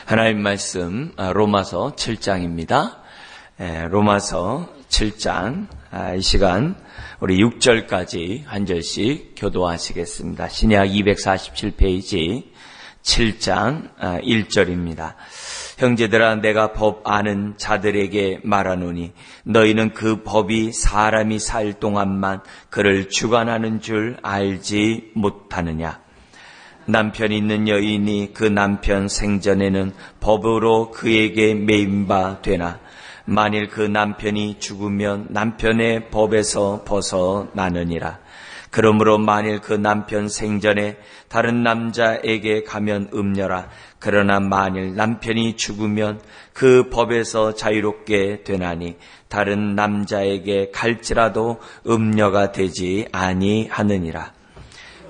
하나님 말씀 로마서 7장입니다. 로마서 7장 이 시간 우리 6절까지 한 절씩 교도하시겠습니다. 신약 247페이지 7장 1절입니다. 형제들아 내가 법 아는 자들에게 말하노니 너희는 그 법이 사람이 살 동안만 그를 주관하는 줄 알지 못하느냐. 남편이 있는 여인이 그 남편 생전에는 법으로 그에게 매임바 되나 만일 그 남편이 죽으면 남편의 법에서 벗어나느니라. 그러므로 만일 그 남편 생전에 다른 남자에게 가면 음녀라. 그러나 만일 남편이 죽으면 그 법에서 자유롭게 되나니 다른 남자에게 갈지라도 음녀가 되지 아니하느니라.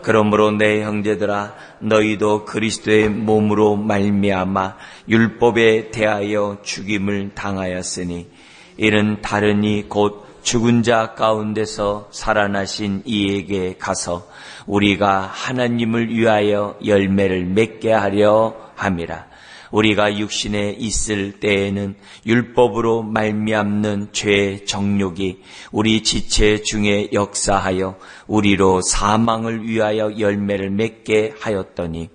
그러므로 내 형제들아 너희도 그리스도의 몸으로 말미암아 율법에 대하여 죽임을 당하였으니 이는 다르니 곧 죽은 자 가운데서 살아나신 이에게 가서 우리가 하나님을 위하여 열매를 맺게 하려 함이라. 우리가 육신에 있을 때에는 율법으로 말미암는 죄의 정욕이 우리 지체 중에 역사하여 우리로 사망을 위하여 열매를 맺게 하였더니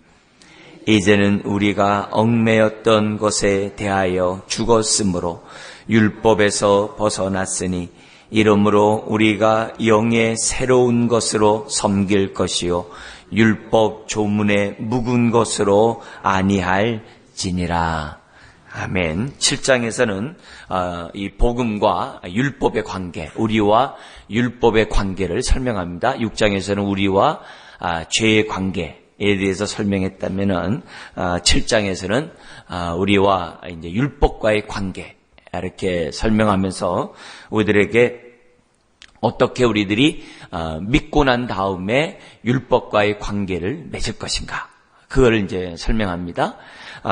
이제는 우리가 얽매였던 것에 대하여 죽었으므로 율법에서 벗어났으니 이러므로 우리가 영의 새로운 것으로 섬길 것이요 율법 조문에 묵은 것으로 아니할지니라. 아멘. 7장에서는 이 복음과 율법의 관계, 우리와 율법의 관계를 설명합니다. 6장에서는 우리와 죄의 관계에 대해서 설명했다면은 7장에서는 우리와 이제 율법과의 관계 이렇게 설명하면서 우리들에게 어떻게 우리들이 믿고 난 다음에 율법과의 관계를 맺을 것인가, 그걸 이제 설명합니다.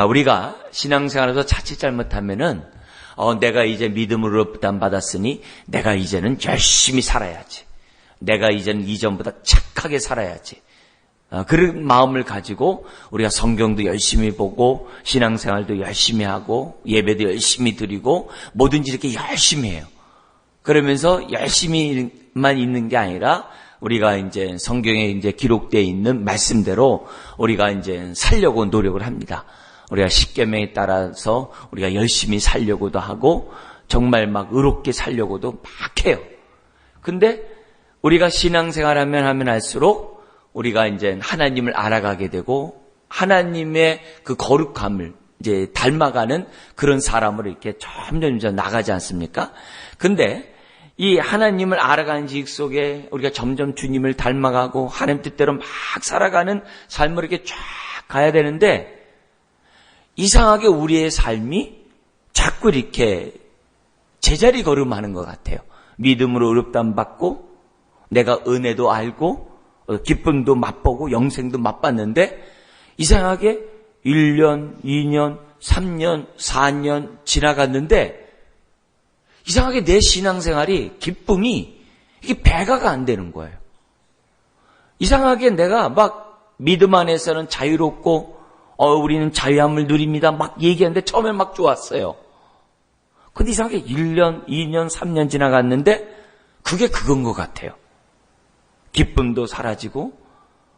우리가 신앙생활에서 자칫 잘못하면은 내가 이제 믿음으로 부담받았으니 내가 이제는 열심히 살아야지, 내가 이제는 이전보다 착하게 살아야지, 그런 마음을 가지고 우리가 성경도 열심히 보고 신앙생활도 열심히 하고 예배도 열심히 드리고 뭐든지 이렇게 열심히 해요. 그러면서 열심히만 있는 게 아니라 우리가 이제 성경에 이제 기록되어 있는 말씀대로 우리가 이제 살려고 노력을 합니다. 우리가 십계명에 따라서 우리가 열심히 살려고도 하고 정말 막 의롭게 살려고도 막 해요. 근데 우리가 신앙생활하면 할수록 우리가 이제 하나님을 알아가게 되고 하나님의 그 거룩함을 이제 닮아가는 그런 사람으로 이렇게 점점 나가지 않습니까? 근데 이 하나님을 알아가는 지식 속에 우리가 점점 주님을 닮아가고 하나님 뜻대로 막 살아가는 삶으로 이렇게 쫙 가야 되는데 이상하게 우리의 삶이 자꾸 이렇게 제자리 걸음하는 것 같아요. 믿음으로 의롭다함 받고 내가 은혜도 알고 기쁨도 맛보고 영생도 맛봤는데 이상하게 1년, 2년, 3년, 4년 지나갔는데 이상하게 내 신앙생활이 기쁨이 이게 배가가 안 되는 거예요. 이상하게 내가 막 믿음 안에서는 자유롭고 우리는 자유함을 누립니다 막 얘기하는데 처음에 막 좋았어요. 근데 이상하게 1년, 2년, 3년 지나갔는데 그게 그건 것 같아요. 기쁨도 사라지고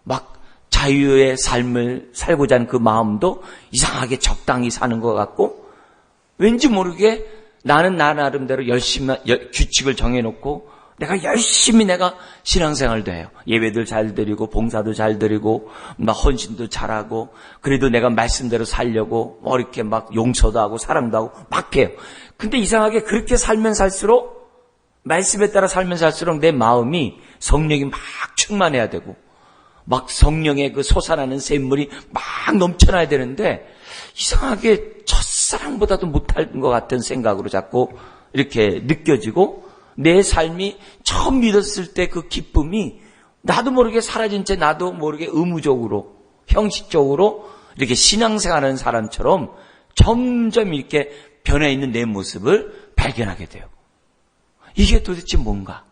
막 자유의 삶을 살고자 하는 그 마음도 이상하게 적당히 사는 것 같고 왠지 모르게 나는 나 나름대로 열심히 규칙을 정해놓고 내가 열심히 내가 신앙생활도 해요. 예배도 잘 드리고 봉사도 잘 드리고 막 헌신도 잘하고 그래도 내가 말씀대로 살려고 이렇게 막 용서도 하고 사랑도 하고 막 해요. 근데 이상하게 그렇게 살면 살수록 말씀에 따라 살면 살수록 내 마음이 성령이 막 충만해야 되고 막 성령의 그 솟아나는 샘물이 막 넘쳐나야 되는데 이상하게 첫사랑보다도 못할 것 같은 생각으로 자꾸 이렇게 느껴지고 내 삶이 처음 믿었을 때 그 기쁨이 나도 모르게 사라진 채 나도 모르게 의무적으로 형식적으로 이렇게 신앙생활하는 사람처럼 점점 이렇게 변해 있는 내 모습을 발견하게 돼요. 이게 도대체 뭔가?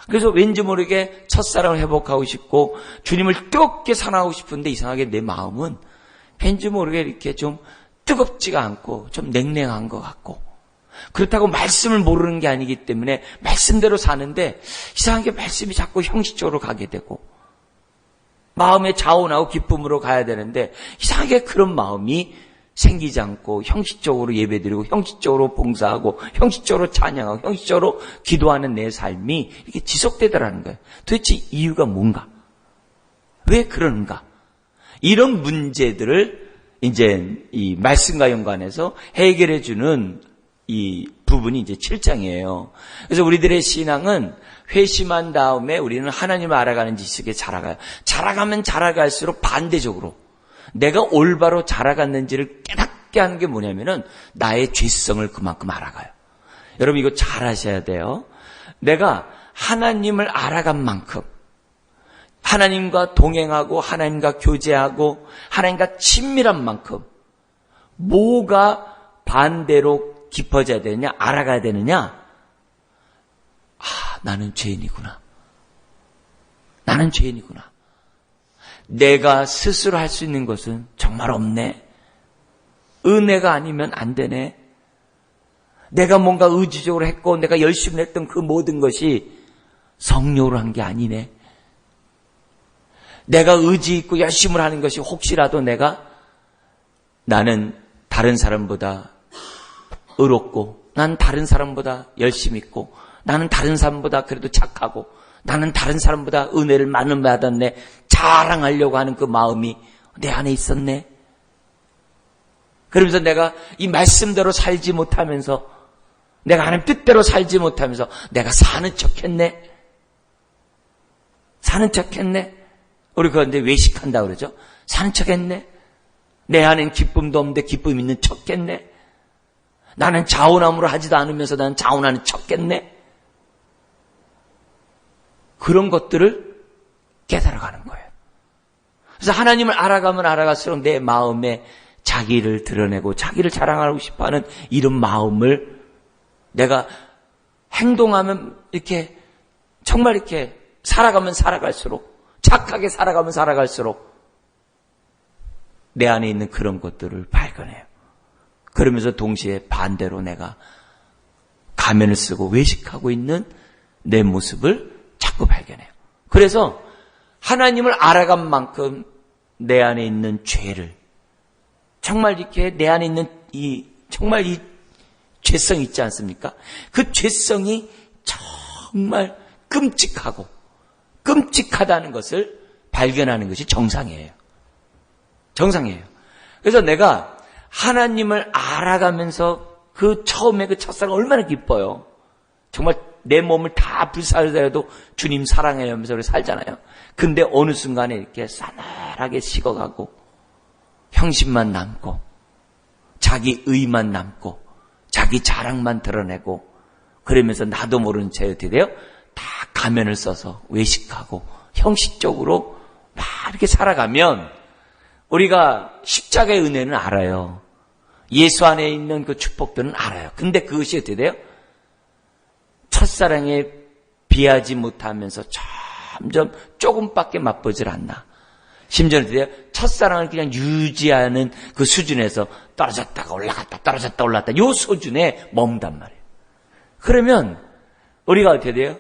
그래서 왠지 모르게 첫사랑을 회복하고 싶고 주님을 뜨겁게 사랑하고 싶은데 이상하게 내 마음은 왠지 모르게 이렇게 좀 뜨겁지가 않고 좀 냉랭한 것 같고, 그렇다고 말씀을 모르는 게 아니기 때문에 말씀대로 사는데 이상하게 말씀이 자꾸 형식적으로 가게 되고, 마음의 자원하고 기쁨으로 가야 되는데 이상하게 그런 마음이 생기지 않고 형식적으로 예배드리고 형식적으로 봉사하고 형식적으로 찬양하고 형식적으로 기도하는 내 삶이 이렇게 지속되더라는 거예요. 도대체 이유가 뭔가? 왜 그러는가? 이런 문제들을 이제 이 말씀과 연관해서 해결해 주는 이 부분이 이제 7장이에요. 그래서 우리들의 신앙은 회심한 다음에 우리는 하나님을 알아가는 지식에 자라가요. 자라가면 자라갈수록 반대적으로 내가 올바로 자라갔는지를 깨닫게 하는 게 뭐냐면은 나의 죄성을 그만큼 알아가요. 여러분 이거 잘 아셔야 돼요. 내가 하나님을 알아간 만큼, 하나님과 동행하고 하나님과 교제하고 하나님과 친밀한 만큼 뭐가 반대로 깊어져야 되느냐, 알아가야 되느냐? 나는 죄인이구나. 나는 죄인이구나. 내가 스스로 할 수 있는 것은 정말 없네. 은혜가 아니면 안 되네. 내가 뭔가 의지적으로 했고 내가 열심히 했던 그 모든 것이 성령으로 한 게 아니네. 내가 의지 있고 열심히 하는 것이 혹시라도 나는 다른 사람보다 의롭고, 난 다른 사람보다 열심히 있고, 나는 다른 사람보다 그래도 착하고, 나는 다른 사람보다 은혜를 많이 받았네, 자랑하려고 하는 그 마음이 내 안에 있었네. 그러면서 내가 이 말씀대로 살지 못하면서, 내가 하나님 뜻대로 살지 못하면서 내가 사는 척했네. 사는 척했네. 우리 그런데 외식한다 그러죠. 사는 척했네. 내 안엔 기쁨도 없는데 기쁨 있는 척했네. 나는 자원함으로 하지도 않으면서 나는 자원하는 척했네. 그런 것들을 깨달아가는 거예요. 그래서 하나님을 알아가면 알아갈수록 내 마음에 자기를 드러내고 자기를 자랑하고 싶어하는 이런 마음을 내가 행동하면 이렇게 정말 이렇게 살아가면 살아갈수록, 착하게 살아가면 살아갈수록 내 안에 있는 그런 것들을 발견해요. 그러면서 동시에 반대로 내가 가면을 쓰고 외식하고 있는 내 모습을 자꾸 발견해요. 그래서 하나님을 알아간 만큼 내 안에 있는 죄를, 정말 이렇게 내 안에 있는 정말 이 죄성이 있지 않습니까? 그 죄성이 정말 끔찍하다는 것을 발견하는 것이 정상이에요. 정상이에요. 그래서 내가 하나님을 알아가면서 그 처음에 그 첫사랑 얼마나 기뻐요. 정말 내 몸을 다 불살더라도 주님 사랑해요 하면서 우리 살잖아요. 근데 어느 순간에 이렇게 싸늘하게 식어가고 형심만 남고 자기 의만 남고 자기 자랑만 드러내고 그러면서 나도 모르는 채 어떻게 돼요? 다 가면을 써서 외식하고 형식적으로 막 이렇게 살아가면 우리가 십자가의 은혜는 알아요. 예수 안에 있는 그 축복들은 알아요. 근데 그것이 어떻게 돼요? 첫사랑에 비하지 못하면서 점점 조금밖에 맛보질 않나. 심지어는 어떻게 돼요? 첫사랑을 그냥 유지하는 그 수준에서 떨어졌다가 올라갔다 떨어졌다 올라갔다 요 수준에 머문단 말이에요. 그러면 우리가 어떻게 돼요?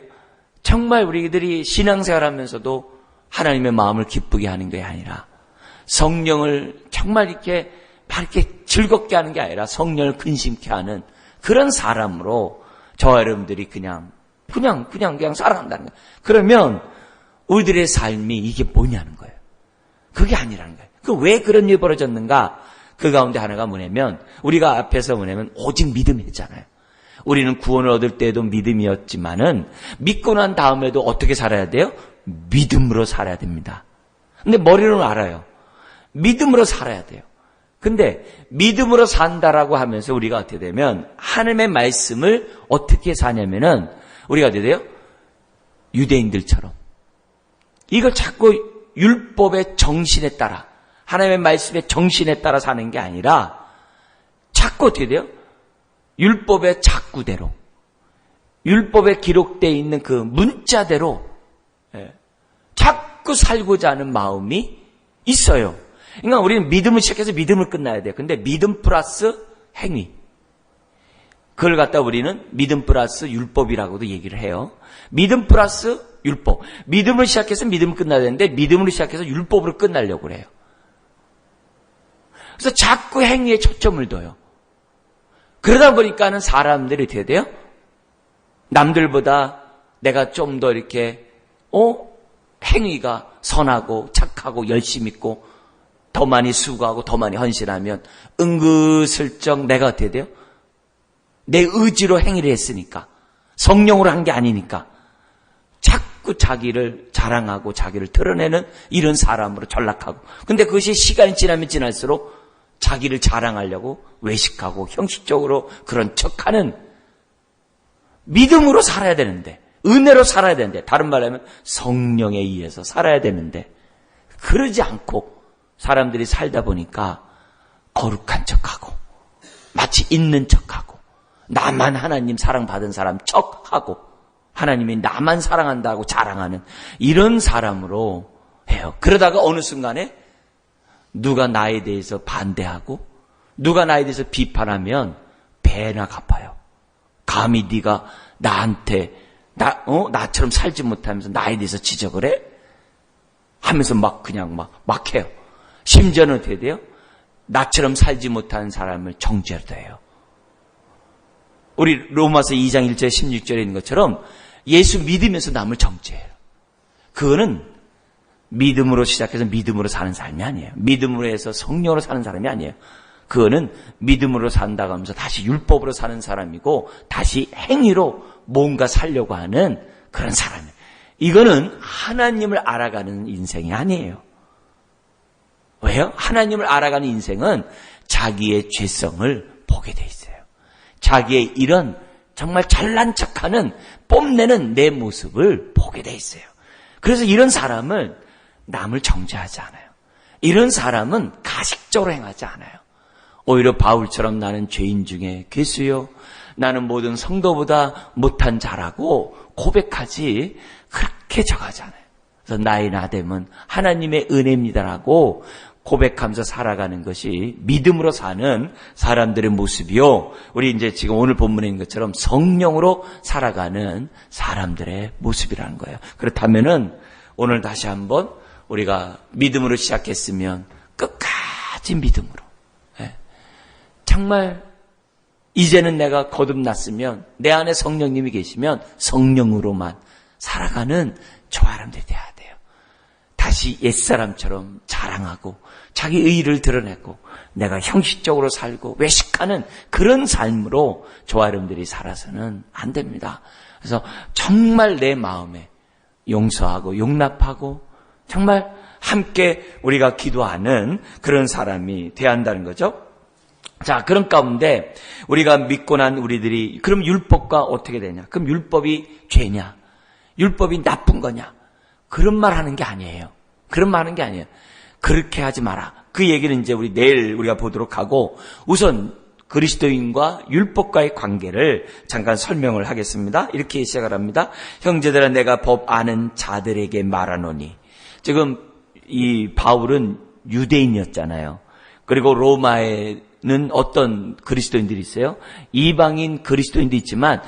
정말 우리들이 신앙생활하면서도 하나님의 마음을 기쁘게 하는 게 아니라 성령을 정말 이렇게 즐겁게 하는 게 아니라 성령을 근심케 하는 그런 사람으로 저와 여러분들이 그냥 살아간다는 거예요. 그러면 우리들의 삶이 이게 뭐냐는 거예요. 그게 아니라는 거예요. 왜 그런 일이 벌어졌는가? 그 가운데 하나가 뭐냐면 우리가 앞에서 뭐냐면 오직 믿음이었잖아요. 우리는 구원을 얻을 때에도 믿음이었지만은 믿고 난 다음에도 어떻게 살아야 돼요? 믿음으로 살아야 됩니다. 근데 머리로는 알아요. 믿음으로 살아야 돼요. 근데 믿음으로 산다라고 하면서 우리가 어떻게 되면 하나님의 말씀을 어떻게 사냐면은 우리가 어떻게 돼요? 유대인들처럼 이걸 자꾸 율법의 정신에 따라 하나님의 말씀의 정신에 따라 사는 게 아니라 자꾸 어떻게 돼요? 율법의 작구대로 율법에 기록되어 있는 그 문자대로 자꾸 살고자 하는 마음이 있어요. 그러니까 우리는 믿음을 시작해서 믿음을 끝나야 돼요. 근데 믿음 플러스 행위. 그걸 갖다 우리는 믿음 플러스 율법이라고도 얘기를 해요. 믿음 플러스 율법. 믿음을 시작해서 믿음을 끝나야 되는데 믿음으로 시작해서 율법으로 끝나려고 그래요. 그래서 자꾸 행위에 초점을 둬요. 그러다 보니까는 사람들이 어떻게 돼요? 남들보다 내가 좀 더 이렇게 행위가 선하고 착하고 열심히 있고 더 많이 수고하고 더 많이 헌신하면 은근슬쩍 내가 어떻게 돼요? 내 의지로 행위를 했으니까 성령으로 한 게 아니니까 자꾸 자기를 자랑하고 자기를 드러내는 이런 사람으로 전락하고 근데 그것이 시간이 지나면 지날수록 자기를 자랑하려고 외식하고 형식적으로 그런 척하는 믿음으로 살아야 되는데 은혜로 살아야 되는데 다른 말로 하면 성령에 의해서 살아야 되는데 그러지 않고 사람들이 살다 보니까 거룩한 척하고 마치 있는 척하고 나만 하나님 사랑받은 사람 척하고 하나님이 나만 사랑한다고 자랑하는 이런 사람으로 해요. 그러다가 어느 순간에 누가 나에 대해서 반대하고 누가 나에 대해서 비판하면 배나 갚아요. 감히 네가 나한테 나처럼 살지 못하면서 나에 대해서 지적을 해? 하면서 그냥 해요. 심지어는 어떻게 돼요? 나처럼 살지 못하는 사람을 정죄도 해요. 우리 로마서 2장 1절 16절에 있는 것처럼 예수 믿으면서 남을 정죄해요. 그거는 믿음으로 시작해서 믿음으로 사는 삶이 아니에요. 믿음으로 해서 성령으로 사는 사람이 아니에요. 그거는 믿음으로 산다고 하면서 다시 율법으로 사는 사람이고 다시 행위로 뭔가 살려고 하는 그런 사람이에요. 이거는 하나님을 알아가는 인생이 아니에요. 왜요? 하나님을 알아가는 인생은 자기의 죄성을 보게 돼 있어요. 자기의 이런 정말 잘난 척하는 뽐내는 내 모습을 보게 돼 있어요. 그래서 이런 사람은 남을 정죄하지 않아요. 이런 사람은 가식적으로 행하지 않아요. 오히려 바울처럼 나는 죄인 중에 괴수요. 나는 모든 성도보다 못한 자라고 고백하지 그렇게 정하지 않아요. 그래서 나의 나됨은 하나님의 은혜입니다라고 고백하면서 살아가는 것이 믿음으로 사는 사람들의 모습이요. 우리 이제 지금 오늘 본문에 있는 것처럼 성령으로 살아가는 사람들의 모습이라는 거예요. 그렇다면은 오늘 다시 한번 우리가 믿음으로 시작했으면 끝까지 믿음으로. 정말 이제는 내가 거듭났으면 내 안에 성령님이 계시면 성령으로만 살아가는 저 사람들이 돼야 돼요. 다시 옛사람처럼 자랑하고 자기 의의를 드러내고 내가 형식적으로 살고 외식하는 그런 삶으로 저 사람들이 살아서는 안 됩니다. 그래서 정말 내 마음에 용서하고 용납하고 정말 함께 우리가 기도하는 그런 사람이 돼야 한다는 거죠. 자, 그런 가운데 우리가 믿고 난 우리들이 그럼 율법과 어떻게 되냐? 그럼 율법이 죄냐? 율법이 나쁜 거냐? 그런 말 하는 게 아니에요. 그런 말 하는 게 아니에요. 그렇게 하지 마라. 그 얘기는 이제 우리 내일 우리가 보도록 하고 우선 그리스도인과 율법과의 관계를 잠깐 설명을 하겠습니다. 이렇게 시작을 합니다. 형제들아 내가 법 아는 자들에게 말하노니. 지금 이 바울은 유대인이었잖아요. 그리고 로마에는 어떤 그리스도인들이 있어요? 이방인 그리스도인도 있지만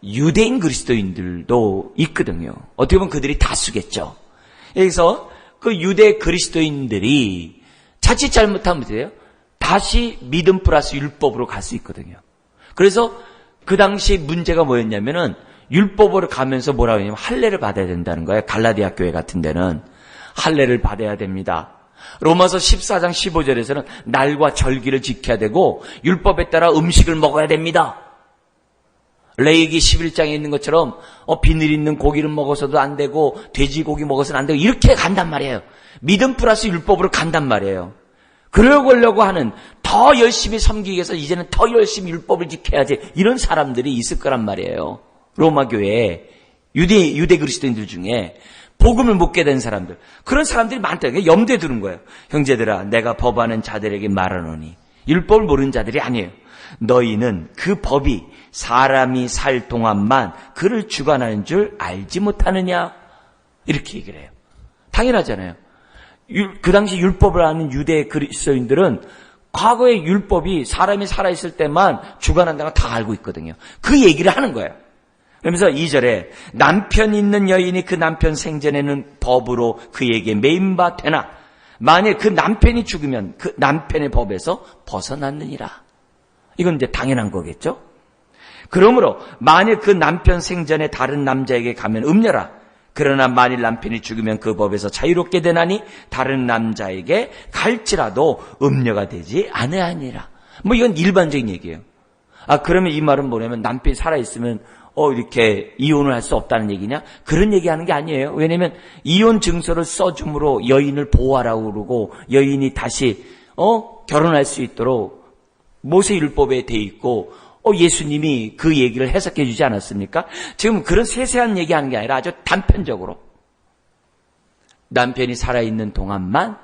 유대인 그리스도인들도 있거든요. 어떻게 보면 그들이 다수겠죠. 여기서 그 유대 그리스도인들이 자칫 잘못하면 돼요. 다시 믿음 플러스 율법으로 갈 수 있거든요. 그래서 그 당시 문제가 뭐였냐면은 율법으로 가면서 뭐라고 하냐면 할례를 받아야 된다는 거예요. 갈라디아 교회 같은 데는 할례를 받아야 됩니다. 로마서 14장 15절에서는 날과 절기를 지켜야 되고 율법에 따라 음식을 먹어야 됩니다. 레위기 11장에 있는 것처럼 비늘 있는 고기를 먹어서도 안 되고 돼지고기 먹어서는 안 되고 이렇게 간단 말이에요. 믿음 플러스 율법으로 간단 말이에요. 그러려고 하는 더 열심히 섬기기 위해서 이제는 더 열심히 율법을 지켜야지 이런 사람들이 있을 거란 말이에요. 로마 교회에 유대 그리스도인들 중에 복음을 묻게 된 사람들 그런 사람들이 많다. 염두에 두는 거예요. 형제들아 내가 법하는 자들에게 말하노니 율법을 모르는 자들이 아니에요. 너희는 그 법이 사람이 살 동안만 그를 주관하는 줄 알지 못하느냐 이렇게 얘기를 해요. 당연하잖아요. 그 당시 율법을 아는 유대 그리스도인들은 과거의 율법이 사람이 살아있을 때만 주관한다는 걸 다 알고 있거든요. 그 얘기를 하는 거예요. 그러면서 2절에 남편 있는 여인이 그 남편 생전에는 법으로 그에게 매인 바 되나 만일 그 남편이 죽으면 그 남편의 법에서 벗어났느니라. 이건 이제 당연한 거겠죠. 그러므로 만일 그 남편 생전에 다른 남자에게 가면 음녀라. 그러나 만일 남편이 죽으면 그 법에서 자유롭게 되나니 다른 남자에게 갈지라도 음녀가 되지 아니하니라. 뭐 이건 일반적인 얘기예요. 그러면 이 말은 뭐냐면 남편이 살아있으면 이렇게 이혼을 할 수 없다는 얘기냐? 그런 얘기하는 게 아니에요. 왜냐면 이혼 증서를 써줌으로 여인을 보호하라고 그러고 여인이 다시 결혼할 수 있도록 모세율법에 돼 있고 예수님이 그 얘기를 해석해 주지 않았습니까? 지금 그런 세세한 얘기하는 게 아니라 아주 단편적으로 남편이 살아있는 동안만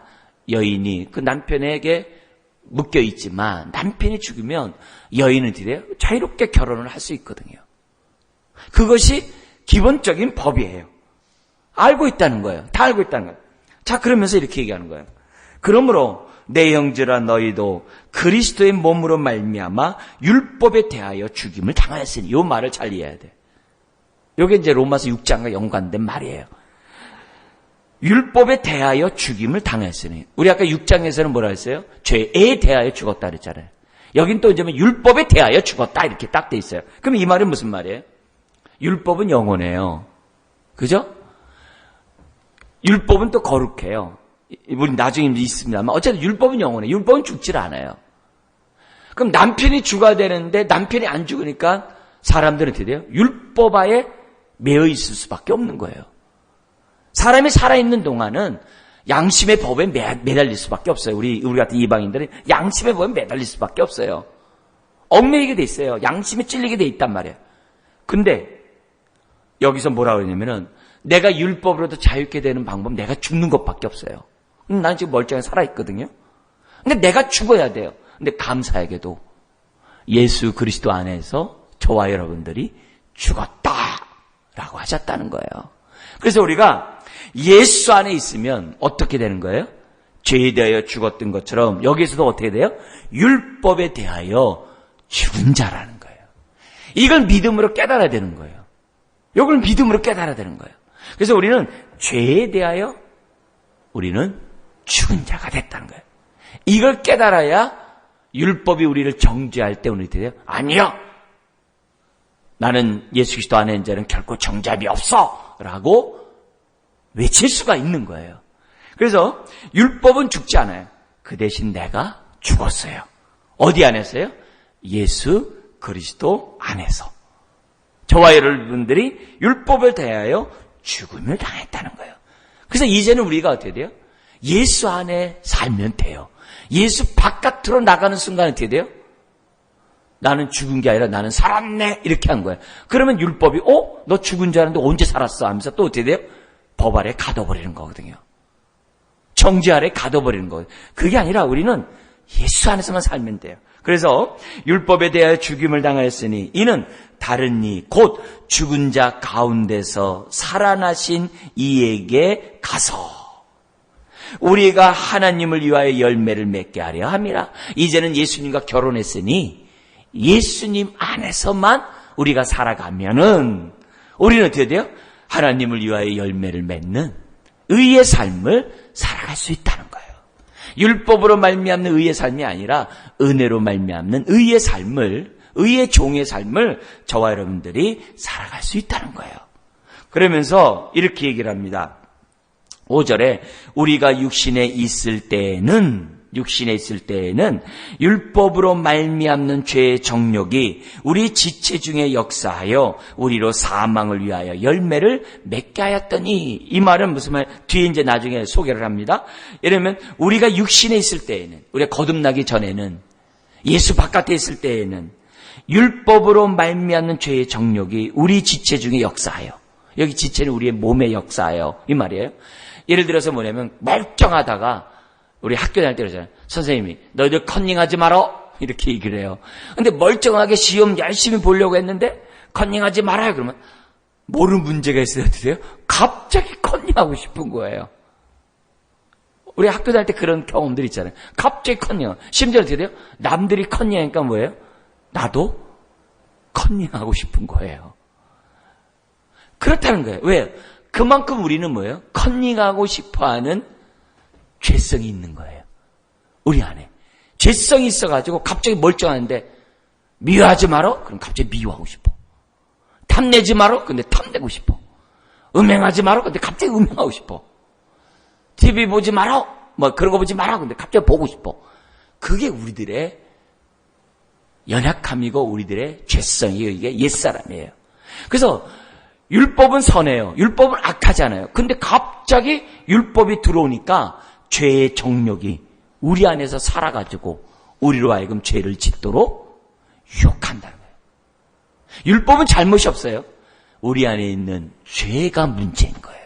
여인이 그 남편에게 묶여 있지만 남편이 죽으면 여인은 어떻게 자유롭게 결혼을 할 수 있거든요. 그것이 기본적인 법이에요. 알고 있다는 거예요. 다 알고 있다는 거예요. 자, 그러면서 이렇게 얘기하는 거예요. 그러므로 내 형제라 너희도 그리스도의 몸으로 말미암아 율법에 대하여 죽임을 당하였으니 이 말을 잘 이해해야 돼. 이게 이제 로마서 6장과 연관된 말이에요. 율법에 대하여 죽임을 당했으니 우리 아까 6장에서는 뭐라 했어요? 죄에 대하여 죽었다 그랬잖아요. 여긴 또 이제 율법에 대하여 죽었다 이렇게 딱 돼 있어요. 그럼 이 말은 무슨 말이에요? 율법은 영원해요. 그죠? 율법은 또 거룩해요. 우리 나중에 있습니다만 어쨌든 율법은 영원해. 율법은 죽질 않아요. 그럼 남편이 죽어야 되는데 남편이 안 죽으니까 사람들은 어떻게 돼요? 율법하에 매여 있을 수밖에 없는 거예요. 사람이 살아있는 동안은 양심의 법에 매달릴 수밖에 없어요. 우리 같은 이방인들은 양심의 법에 매달릴 수밖에 없어요. 얽매이게 돼 있어요. 양심에 찔리게 돼 있단 말이에요. 근데 여기서 뭐라 그러냐면은 내가 율법으로도 자유롭게 되는 방법 내가 죽는 것밖에 없어요. 난 지금 멀쩡히 살아있거든요. 근데 내가 죽어야 돼요. 근데 감사하게도 예수 그리스도 안에서 저와 여러분들이 죽었다라고 하셨다는 거예요. 그래서 우리가 예수 안에 있으면 어떻게 되는 거예요? 죄에 대하여 죽었던 것처럼 여기에서도 어떻게 돼요? 율법에 대하여 죽은 자라는 거예요. 이걸 믿음으로 깨달아야 되는 거예요. 이걸 믿음으로 깨달아야 되는 거예요. 그래서 우리는 죄에 대하여 우리는 죽은 자가 됐다는 거예요. 이걸 깨달아야 율법이 우리를 정죄할 때 우리 어떻게 돼요? 아니요. 나는 예수 그리스도 안에 있는 자는 결코 정죄함이 없어 라고 외칠 수가 있는 거예요. 그래서 율법은 죽지 않아요. 그 대신 내가 죽었어요. 어디 안에서요? 예수 그리스도 안에서. 저와 여러분들이 율법을 대하여 죽음을 당했다는 거예요. 그래서 이제는 우리가 어떻게 돼요? 예수 안에 살면 돼요. 예수 바깥으로 나가는 순간 어떻게 돼요? 나는 죽은 게 아니라 나는 살았네 이렇게 한 거예요. 그러면 율법이 너 죽은 줄 알았는데 언제 살았어 하면서 또 어떻게 돼요? 법 아래 가둬버리는 거거든요. 정죄 아래 가둬버리는 거예요. 그게 아니라 우리는 예수 안에서만 살면 돼요. 그래서 율법에 대하여 죽임을 당하였으니 이는 다른 이 곧 죽은 자 가운데서 살아나신 이에게 가서 우리가 하나님을 위하여 열매를 맺게 하려 함이라. 이제는 예수님과 결혼했으니 예수님 안에서만 우리가 살아가면은 우리는 어떻게 돼요? 하나님을 위하여 열매를 맺는 의의 삶을 살아갈 수 있다는 거예요. 율법으로 말미암는 의의 삶이 아니라 은혜로 말미암는 의의 삶을, 의의 종의 삶을 저와 여러분들이 살아갈 수 있다는 거예요. 그러면서 이렇게 얘기를 합니다. 5절에 우리가 육신에 있을 때에는 율법으로 말미암는 죄의 정욕이 우리 지체 중에 역사하여 우리로 사망을 위하여 열매를 맺게 하였더니, 이 말은 무슨 말? 뒤에 이제 나중에 소개를 합니다. 이러면 우리가 육신에 있을 때에는, 우리가 거듭나기 전에는, 예수 바깥에 있을 때에는 율법으로 말미암는 죄의 정욕이 우리 지체 중에 역사하여, 여기 지체는 우리의 몸에 역사하여 이 말이에요. 예를 들어서 뭐냐면 멀쩡하다가 우리 학교 다닐 때 그러잖아요. 선생님이 너희들 컨닝하지 마라 이렇게 얘기를 해요. 근데 멀쩡하게 시험 열심히 보려고 했는데 컨닝하지 말아요. 그러면 모르는 문제가 있어야 돼요. 갑자기 컨닝하고 싶은 거예요. 우리 학교 다닐 때 그런 경험들 있잖아요. 갑자기 컨닝. 심지어 어떻게 돼요? 남들이 컨닝하니까 뭐예요? 나도 컨닝하고 싶은 거예요. 그렇다는 거예요. 왜요? 그만큼 우리는 뭐예요? 컨닝하고 싶어하는 죄성이 있는 거예요. 우리 안에. 죄성이 있어가지고 갑자기 멀쩡한데 미워하지 마라? 그럼 갑자기 미워하고 싶어. 탐내지 마라? 근데 탐내고 싶어. 음행하지 마라? 근데 갑자기 음행하고 싶어. TV 보지 마라? 뭐 그런 거 보지 마라? 근데 갑자기 보고 싶어. 그게 우리들의 연약함이고 우리들의 죄성이에요. 이게 옛사람이에요. 그래서 율법은 선해요. 율법은 악하잖아요. 근데 갑자기 율법이 들어오니까 죄의 정욕이 우리 안에서 살아가지고 우리로 하여금 죄를 짓도록 유혹한다는 거예요. 율법은 잘못이 없어요. 우리 안에 있는 죄가 문제인 거예요.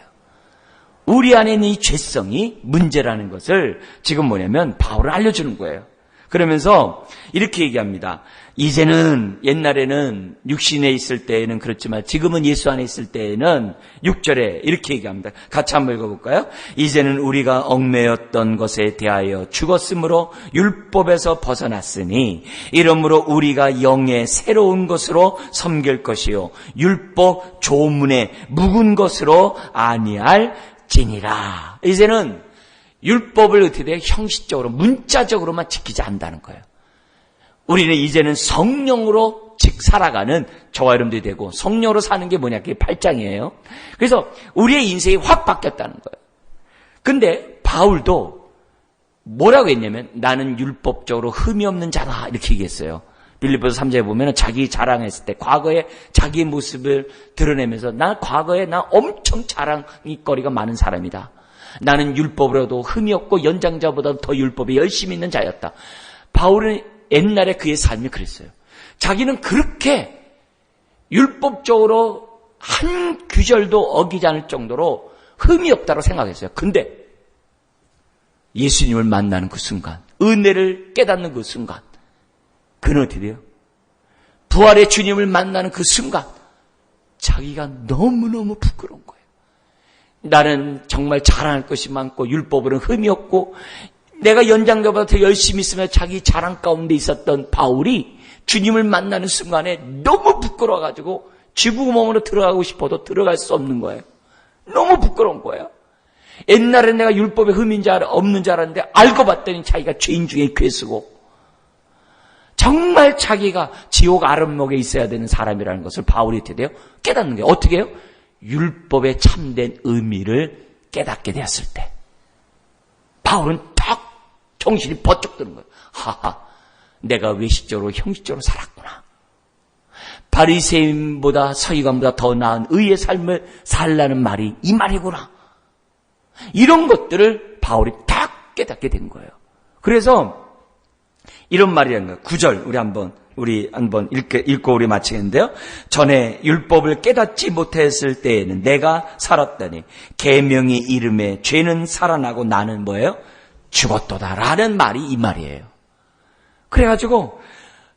우리 안에 있는 이 죄성이 문제라는 것을 지금 뭐냐면 바울은 알려주는 거예요. 그러면서 이렇게 얘기합니다. 이제는 옛날에는 육신에 있을 때에는 그렇지만 지금은 예수 안에 있을 때에는 6절에 이렇게 얘기합니다. 같이 한번 읽어볼까요? 이제는 우리가 얽매였던 것에 대하여 죽었으므로 율법에서 벗어났으니 이러므로 우리가 영의 새로운 것으로 섬길 것이요 율법 조문에 묵은 것으로 아니할지니라. 이제는 율법을 어떻게 돼? 형식적으로 문자적으로만 지키지 않는다는 거예요. 우리는 이제는 성령으로 즉 살아가는 저와 여러분들이 되고 성령으로 사는 게 뭐냐? 그게 8장이에요. 그래서 우리의 인생이 확 바뀌었다는 거예요. 근데 바울도 뭐라고 했냐면 나는 율법적으로 흠이 없는 자다 이렇게 얘기했어요. 빌립보서 3장에 보면 자기 자랑했을 때 과거에 자기의 모습을 드러내면서 나 과거에 나 엄청 자랑거리가 많은 사람이다. 나는 율법으로도 흠이 없고 연장자보다 더 율법에 열심히 있는 자였다. 바울은 옛날에 그의 삶이 그랬어요. 자기는 그렇게 율법적으로 한 규절도 어기지 않을 정도로 흠이 없다고 생각했어요. 근데 예수님을 만나는 그 순간, 은혜를 깨닫는 그 순간, 그는 어떻게 돼요? 부활의 주님을 만나는 그 순간 자기가 너무너무 부끄러운 거예요. 나는 정말 자랑할 것이 많고 율법으로는 흠이 없고 내가 연장자보다 더 열심히 있으며 자기 자랑 가운데 있었던 바울이 주님을 만나는 순간에 너무 부끄러워가지고 쥐구멍으로 들어가고 싶어도 들어갈 수 없는 거예요. 너무 부끄러운 거예요. 옛날에 내가 율법에 흠인 줄 없는 줄 알았는데 알고 봤더니 자기가 죄인 중에 괴수고 정말 자기가 지옥 아랫목에 있어야 되는 사람이라는 것을 바울이 어떻게 돼요? 깨닫는 거예요. 어떻게 해요? 율법의 참된 의미를 깨닫게 되었을 때 바울은 탁 정신이 번쩍 드는 거예요. 하하, 내가 외식적으로 형식적으로 살았구나. 바리새인보다 서기관보다 더 나은 의의 삶을 살라는 말이 이 말이구나. 이런 것들을 바울이 탁 깨닫게 된 거예요. 그래서 이런 말이라는 거예요. 9절 우리 한번 읽고 우리 마치겠는데요. 전에 율법을 깨닫지 못했을 때에는 내가 살았다니 계명의 이름에 죄는 살아나고 나는 뭐예요? 죽었도다라는 말이 이 말이에요. 그래가지고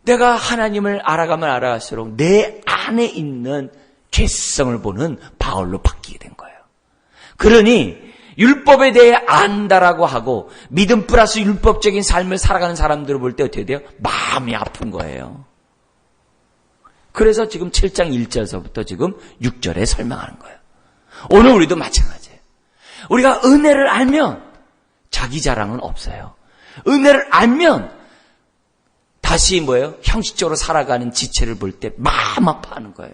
내가 하나님을 알아가면 알아갈수록 내 안에 있는 죄성을 보는 바울로 바뀌게 된 거예요. 그러니 율법에 대해 안다라고 하고 믿음 플러스 율법적인 삶을 살아가는 사람들을 볼 때 어떻게 돼요? 마음이 아픈 거예요. 그래서 지금 7장 1절에서부터 지금 6절에 설명하는 거예요. 오늘 우리도 마찬가지예요. 우리가 은혜를 알면 자기 자랑은 없어요. 은혜를 알면 다시 뭐예요? 형식적으로 살아가는 지체를 볼 때 마음 아파하는 거예요.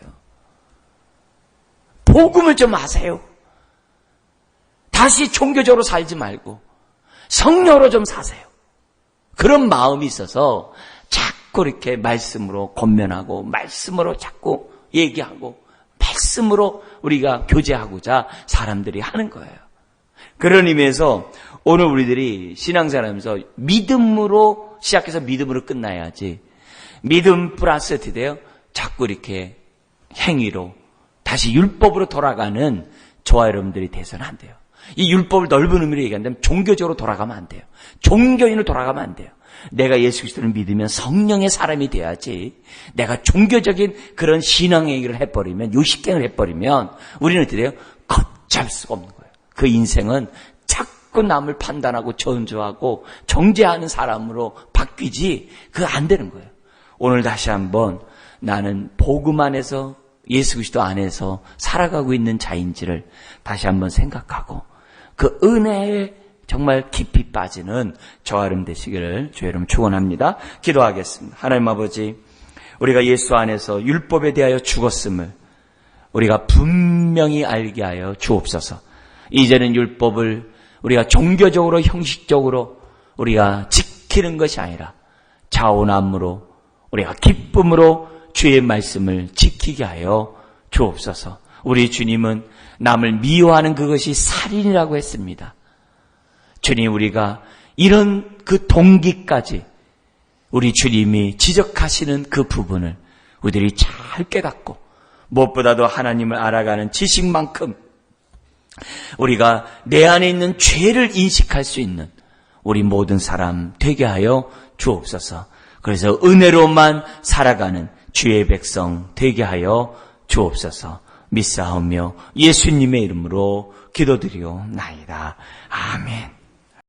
복음을 좀 아세요. 다시 종교적으로 살지 말고 성령으로 좀 사세요. 그런 마음이 있어서 자꾸 이렇게 말씀으로 권면하고 말씀으로 자꾸 얘기하고 말씀으로 우리가 교제하고자 사람들이 하는 거예요. 그런 의미에서 오늘 우리들이 신앙생활하면서 믿음으로 시작해서 믿음으로 끝나야지 믿음 플러스 어떻게 돼요? 자꾸 이렇게 행위로 다시 율법으로 돌아가는 저와 여러분들이 돼서는 안 돼요. 이 율법을 넓은 의미로 얘기한다면 종교적으로 돌아가면 안 돼요. 종교인으로 돌아가면 안 돼요. 내가 예수 그리스도를 믿으면 성령의 사람이 돼야지 내가 종교적인 그런 신앙 얘기를 해버리면 요식행을 해버리면 우리는 어떻게 돼요? 걷잡을 수가 없는 거예요. 그 인생은 자꾸 자꾸 남을 판단하고 저주하고 정죄하는 사람으로 바뀌지 그거 안 되는 거예요. 오늘 다시 한번 나는 복음 안에서 예수 그리스도 안에서 살아가고 있는 자인지를 다시 한번 생각하고 그 은혜에 정말 깊이 빠지는 저와 여러분 되시기를 주의 이름 축원합니다. 기도하겠습니다. 하나님 아버지, 우리가 예수 안에서 율법에 대하여 죽었음을 우리가 분명히 알게 하여 주옵소서. 이제는 율법을 우리가 종교적으로 형식적으로 우리가 지키는 것이 아니라 자원함으로 우리가 기쁨으로 주의 말씀을 지키게 하여 주옵소서. 우리 주님은 남을 미워하는 그것이 살인이라고 했습니다. 주님, 우리가 이런 그 동기까지 우리 주님이 지적하시는 그 부분을 우리들이 잘 깨닫고 무엇보다도 하나님을 알아가는 지식만큼 우리가 내 안에 있는 죄를 인식할 수 있는 우리 모든 사람 되게 하여 주옵소서. 그래서 은혜로만 살아가는 주의 백성 되게 하여 주옵소서. 믿사오며 예수님의 이름으로 기도드리옵나이다. 아멘.